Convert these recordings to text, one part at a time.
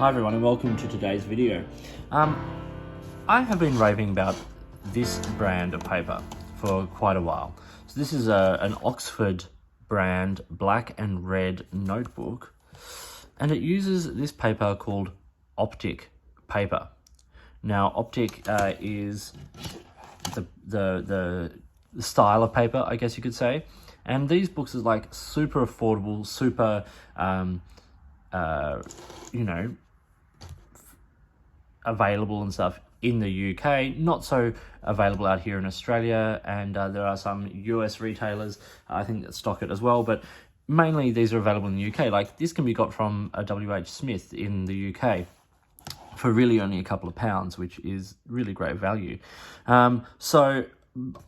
Hi everyone and welcome to today's video. I have been raving about this brand of paper for quite a while. So this is an Oxford brand black and red notebook, and it uses this paper called Optik paper. Now Optik is the style of paper, I guess you could say, and these books is like super affordable, super available and stuff in the UK, not so available out here in Australia, and there are some US retailers I think that stock it as well, but mainly these are available in the UK. Like this can be got from a WH Smith in the UK for really only a couple of pounds, which is really great value. So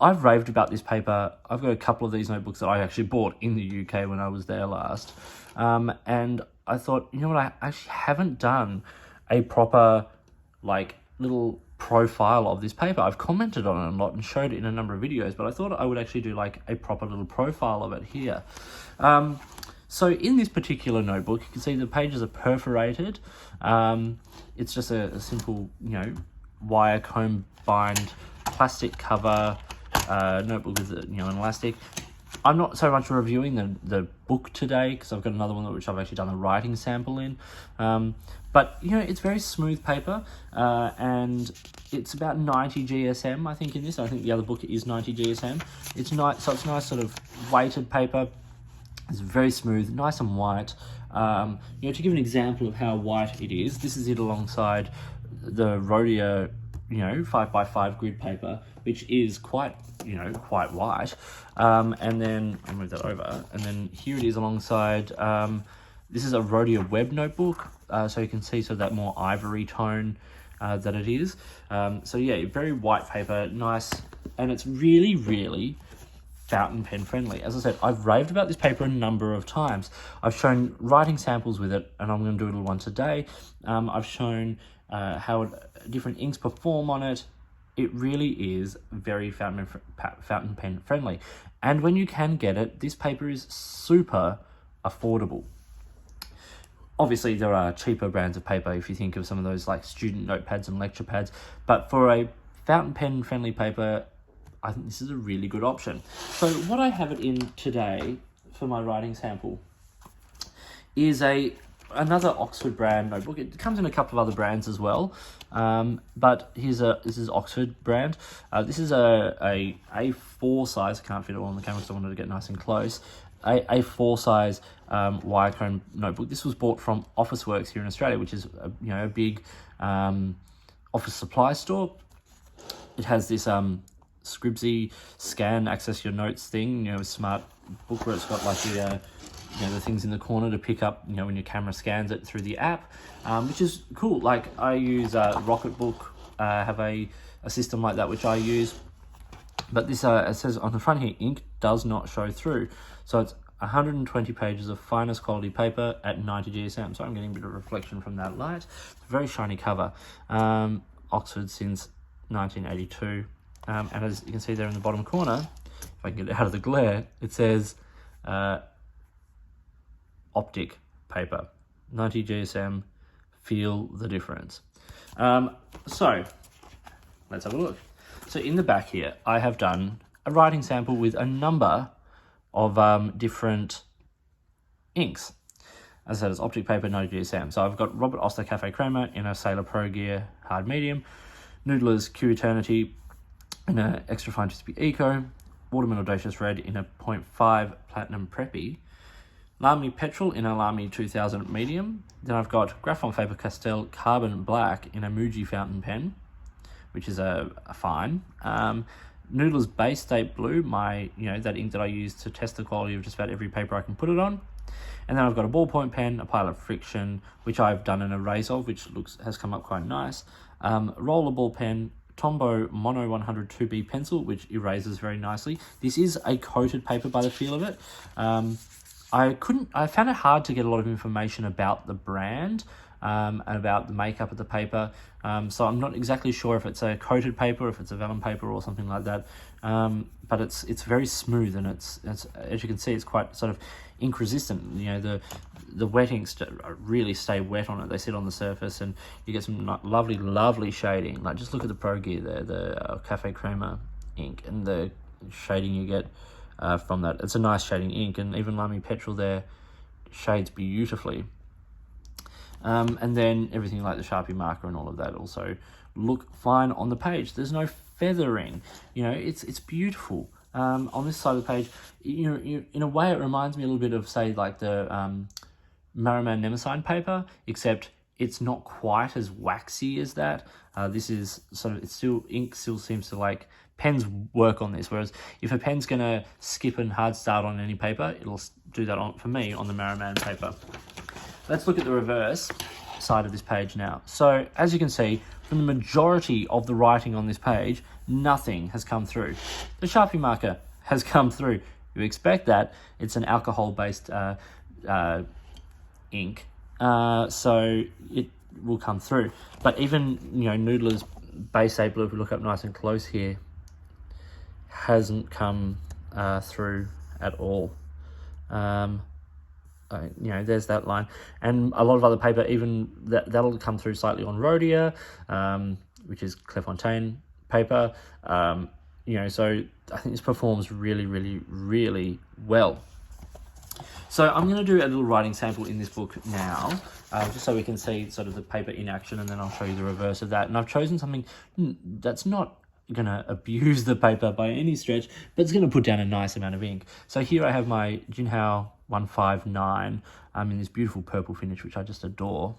I've raved about this paper. I've got a couple of these notebooks that I actually bought in the UK when I was there last, and I thought, you know what, I actually haven't done a proper like little profile of this paper. I've commented on it a lot and showed it in a number of videos, but I thought I would actually do like a proper little profile of it here. So in this particular notebook, you can see the pages are perforated. It's just a simple, wire comb bind plastic cover notebook with an elastic. I'm not so much reviewing the book today because I've got another one which I've actually done a writing sample in. But it's very smooth paper, and it's about 90 GSM, I think, in this. I think the other book is 90 GSM. It's nice, so it's nice sort of weighted paper. It's very smooth, nice and white. To give an example of how white it is, this is it alongside the Rhodia 5x5 grid paper, which is quite white. And then I'll move that over, and then here it is alongside, this is a Rhodia web notebook, so you can see sort of that more ivory tone that it is. So yeah, very white paper, nice, and it's really, really fountain pen friendly. As I said, I've raved about this paper a number of times. I've shown writing samples with it, and I'm going to do a little one today. I've shown how different inks perform on it. It really is very fountain pen friendly. And when you can get it, this paper is super affordable. Obviously, there are cheaper brands of paper if you think of some of those like student notepads and lecture pads. But for a fountain pen friendly paper, I think this is a really good option. So what I have it in today for my writing sample is another Oxford brand notebook. It comes in a couple of other brands as well, but this is Oxford brand. This is a A4 size. I can't fit it all on the camera, so I wanted to get nice and close. A4 size wire comb notebook. This was bought from Officeworks here in Australia, which is a big office supply store. It has this Scribsy scan access your notes thing, a smart book where it's got like the things in the corner to pick up, when your camera scans it through the app, which is cool. Like I use Rocketbook, have a system like that which I use, but this it says on the front here, ink does not show through. So it's 120 pages of finest quality paper at 90 GSM. So I'm getting a bit of reflection from that light. It's a very shiny cover. Oxford since 1982. And as you can see there in the bottom corner, if I can get it out of the glare, it says Optik paper, 90 GSM, feel the difference. So let's have a look. So in the back here, I have done a writing sample with a number of different inks. As I said, it's Optik paper, 90 GSM. So I've got Robert Oster Cafe Crema in a Sailor Pro Gear hard medium, Noodler's Q Eternity in a extra fine crispy eco, Waterman Audacious Red in a 0.5 platinum preppy, Lamy Petrol in a Lamy 2000 medium. Then I've got Graphon Faber Castell Carbon Black in a Muji fountain pen, which is a fine. Noodler's Base State Blue, that ink that I use to test the quality of just about every paper I can put it on. And then I've got a ballpoint pen, a Pilot Friction, which I've done an erase of, which has come up quite nice. Rollerball pen, Tombow Mono 100 2B pencil, which erases very nicely. This is a coated paper by the feel of it. I found it hard to get a lot of information about the brand and about the makeup of the paper. So I'm not exactly sure if it's a coated paper, if it's a vellum paper or something like that. But it's very smooth, and it's as you can see, it's quite sort of ink resistant. You know, the wet inks really stay wet on it. They sit on the surface, and you get some lovely shading. Like, just look at the Pro Gear there, the Cafe Crema ink, and the shading you get from that. It's a nice shading ink, and even Lamy Petrol there shades beautifully. And then everything like the Sharpie marker and all of that also look fine on the page. There's no feathering. You know, it's beautiful. On this side of the page, you in a way it reminds me a little bit of, say, like the Maraman Nemesign paper, except it's not quite as waxy as that. This is sort of, ink still seems to, like, pens work on this, whereas if a pen's gonna skip and hard start on any paper, it'll do that for me on the Maraman paper. Let's look at the reverse side of this page now. So as you can see, from the majority of the writing on this page, nothing has come through. The Sharpie marker has come through. You expect that. It's an alcohol-based ink, so it will come through. But even, you know, Noodler's Base 8 Blue, if we look up nice and close here, hasn't come through at all. You know, there's that line, and a lot of other paper, even that'll come through slightly on Rhodia, which is Clairefontaine paper. You know, so I think this performs really well. So I'm going to do a little writing sample in this book now, just so we can see sort of the paper in action, and then I'll show you the reverse of that. And I've chosen something that's not going to abuse the paper by any stretch, but it's going to put down a nice amount of ink. So here I have my Jinhao 159 in this beautiful purple finish, which I just adore.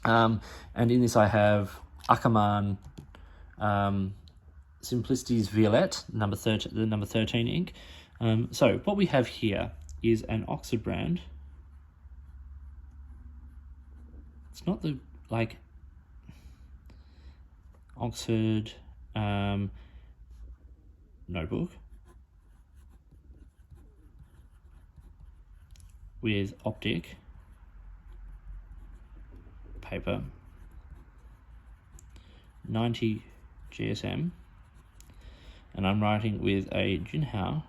And in this I have Ackerman Simplicity's Violette, the number 13 ink. So what we have here is an Oxford brand. It's not the, like, Oxford notebook with Optik paper, 90 GSM, and I'm writing with a Jinhao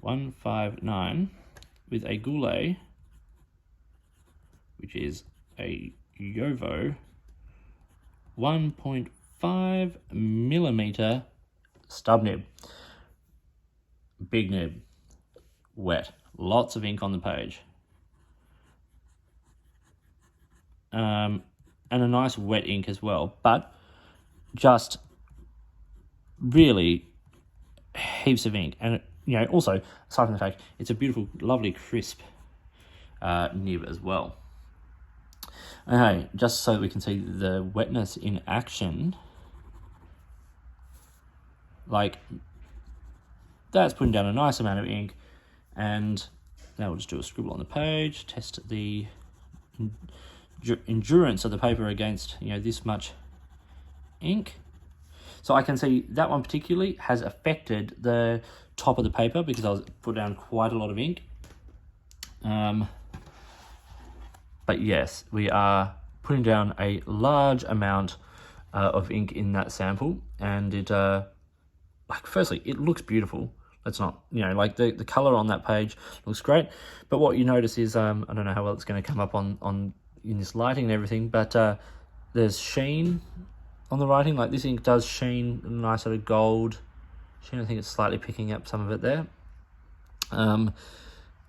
159 with a Goulet, which is a Yovo 1.5 millimeter stub nib. Big nib. Wet. Lots of ink on the page. And a nice wet ink as well, but just really heaps of ink. And, you know, also, aside from the fact, it's a beautiful, lovely, crisp nib as well. Okay, just so we can see the wetness in action, like, that's putting down a nice amount of ink. And now we'll just do a scribble on the page, test the endurance of the paper against, you know, this much ink. So I can see that one particularly has affected the top of the paper because I was put down quite a lot of ink. But yes, we are putting down a large amount of ink in that sample, and it, like, firstly, it looks beautiful. Let's not, you know, like, the color on that page looks great. But what you notice is, I don't know how well it's going to come up on in this lighting and everything, but there's sheen on the writing. Like, this ink does sheen, a nice sort of gold sheen. I think it's slightly picking up some of it there.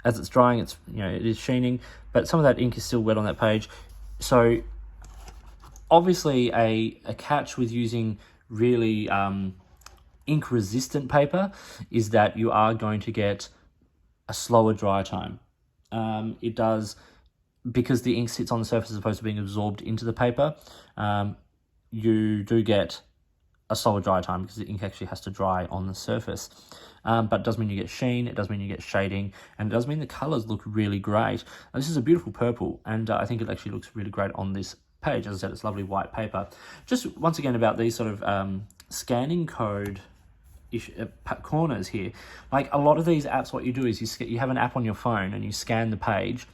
As it's drying, it's, you know, it is sheening, but some of that ink is still wet on that page. So obviously a catch with using really ink resistant paper is that you are going to get a slower dry time. It does, because the ink sits on the surface as opposed to being absorbed into the paper, you do get a slower dry time because the ink actually has to dry on the surface. But it does mean you get sheen, it does mean you get shading, and it does mean the colours look really great. And this is a beautiful purple, and I think it actually looks really great on this page. As I said, it's lovely white paper. Just once again about these sort of scanning code corners here. Like a lot of these apps, what you do is you have an app on your phone and you scan the page,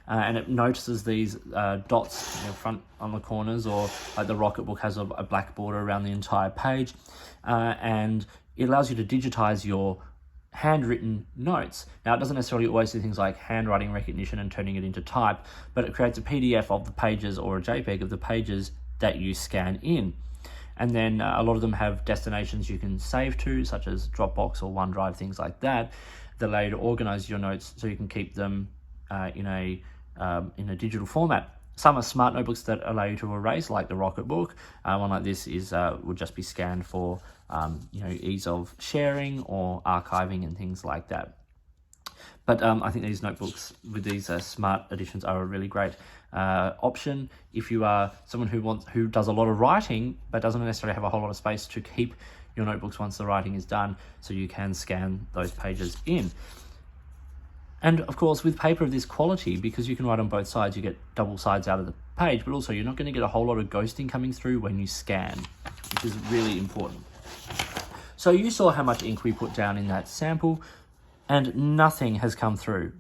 and it notices these dots in the front on the corners, or like the Rocketbook has a black border around the entire page, and it allows you to digitize your handwritten notes. Now, it doesn't necessarily always do things like handwriting recognition and turning it into type, but it creates a PDF of the pages or a JPEG of the pages that you scan in. And then a lot of them have destinations you can save to, such as Dropbox or OneDrive, things like that, that allow you to organize your notes so you can keep them in a digital format. Some are smart notebooks that allow you to erase, like the Rocketbook. One like this would just be scanned for ease of sharing or archiving and things like that. But I think these notebooks with these smart editions are a really great option if you are someone who does a lot of writing but doesn't necessarily have a whole lot of space to keep your notebooks once the writing is done, so you can scan those pages in. And of course, with paper of this quality, because you can write on both sides, you get double sides out of the page, but also you're not going to get a whole lot of ghosting coming through when you scan, which is really important. So you saw how much ink we put down in that sample, and nothing has come through.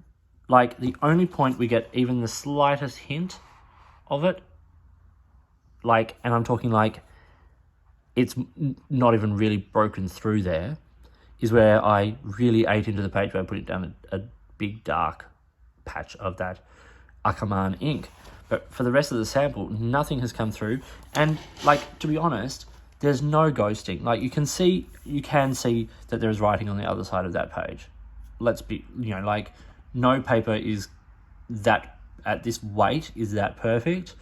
Like, the only point we get even the slightest hint of it, like, and I'm talking like it's not even really broken through there, is where I really ate into the page, where I put it down a big dark patch of that Akaman ink. But for the rest of the sample, nothing has come through. And like, to be honest, there's no ghosting. Like, you can see that there's writing on the other side of that page. Let's be, like, no paper is that, at this weight, is that perfect.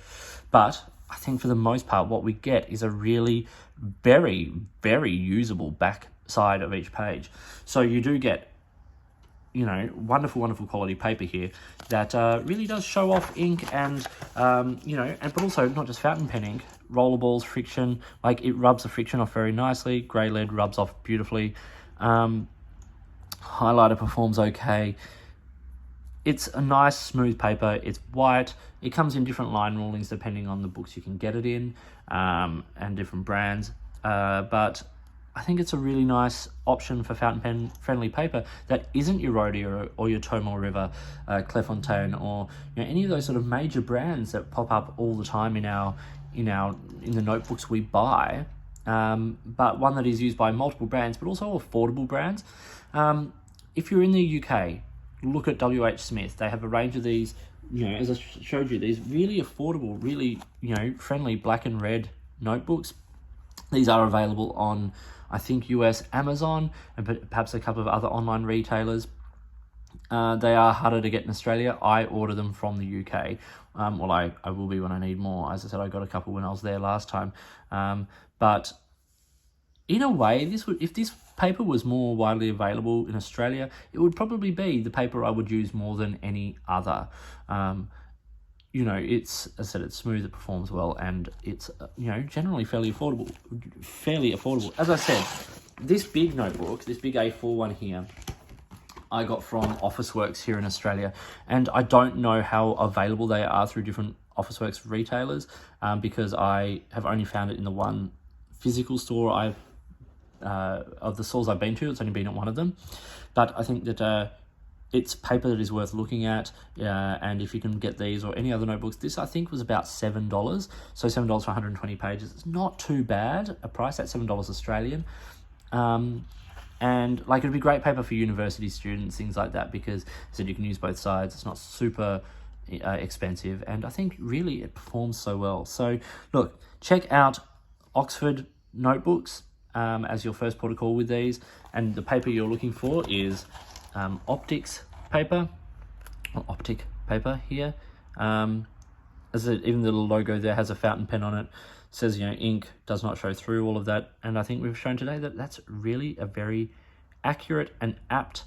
But I think for the most part, what we get is a really very, very usable back side of each page. So you do get, wonderful, wonderful quality paper here that really does show off ink and, but also not just fountain pen ink, rollerballs, friction, like it rubs the friction off very nicely. Grey lead rubs off beautifully. Highlighter performs okay. It's a nice, smooth paper. It's white. It comes in different line rulings depending on the books you can get it in, and different brands. But I think it's a really nice option for fountain pen friendly paper that isn't your Rhodia or your Tomor River, Clairefontaine, or any of those sort of major brands that pop up all the time in the notebooks we buy. But one that is used by multiple brands, but also affordable brands. If you're in the UK, look at WH Smith. They have a range of these, as I showed you, these really affordable, really, friendly black and red notebooks. These are available on, I think, US Amazon and perhaps a couple of other online retailers. They are harder to get in Australia. I order them from the UK. Well, I will be when I need more. As I said, I got a couple when I was there last time. But in a way, if this paper was more widely available in Australia, it would probably be the paper I would use more than any other. It's, as I said, it's smooth, it performs well, and it's, generally fairly affordable. As I said, this big notebook, this big A4 one here, I got from Officeworks here in Australia, and I don't know how available they are through different Officeworks retailers, because I have only found it in the one physical store of the stores I've been to. It's only been at one of them, but I think that it's paper that is worth looking at, and if you can get these or any other notebooks, this I think was about $7, so $7 for 120 pages. It's not too bad a price at $7 Australian, and like, it'd be great paper for university students, things like that, because I said you can use both sides. It's not super expensive, and I think really it performs so well. So look, check out Oxford notebooks as your first port of call with these, and the paper you're looking for is Optik's paper, or Optik paper here. Even the logo there has a fountain pen on it. It says, ink does not show through, all of that, and I think we've shown today that that's really a very accurate and apt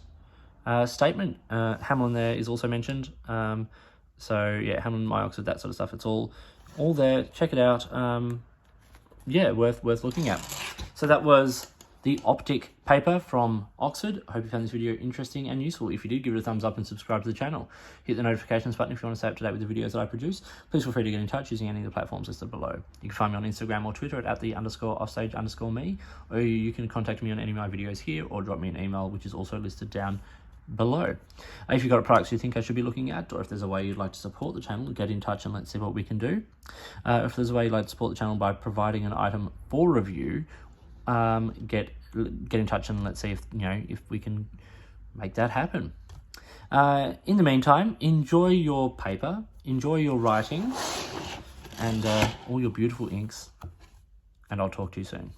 statement. Hamlin there is also mentioned. So yeah, Hamlin, my Oxford, that sort of stuff. It's all there. Check it out. Worth looking at. So that was the Optik paper from Oxford. I hope you found this video interesting and useful. If you did, give it a thumbs up and subscribe to the channel. Hit the notifications button if you want to stay up to date with the videos that I produce. Please feel free to get in touch using any of the platforms listed below. You can find me on Instagram or Twitter at @the_offstage_me, or you can contact me on any of my videos here or drop me an email, which is also listed down below. If you've got products you think I should be looking at, or if there's a way you'd like to support the channel, get in touch and let's see what we can do. If there's a way you'd like to support the channel by providing an item for review, get in touch and let's see if we can make that happen. In the meantime, enjoy your paper, enjoy your writing, and all your beautiful inks, and I'll talk to you soon.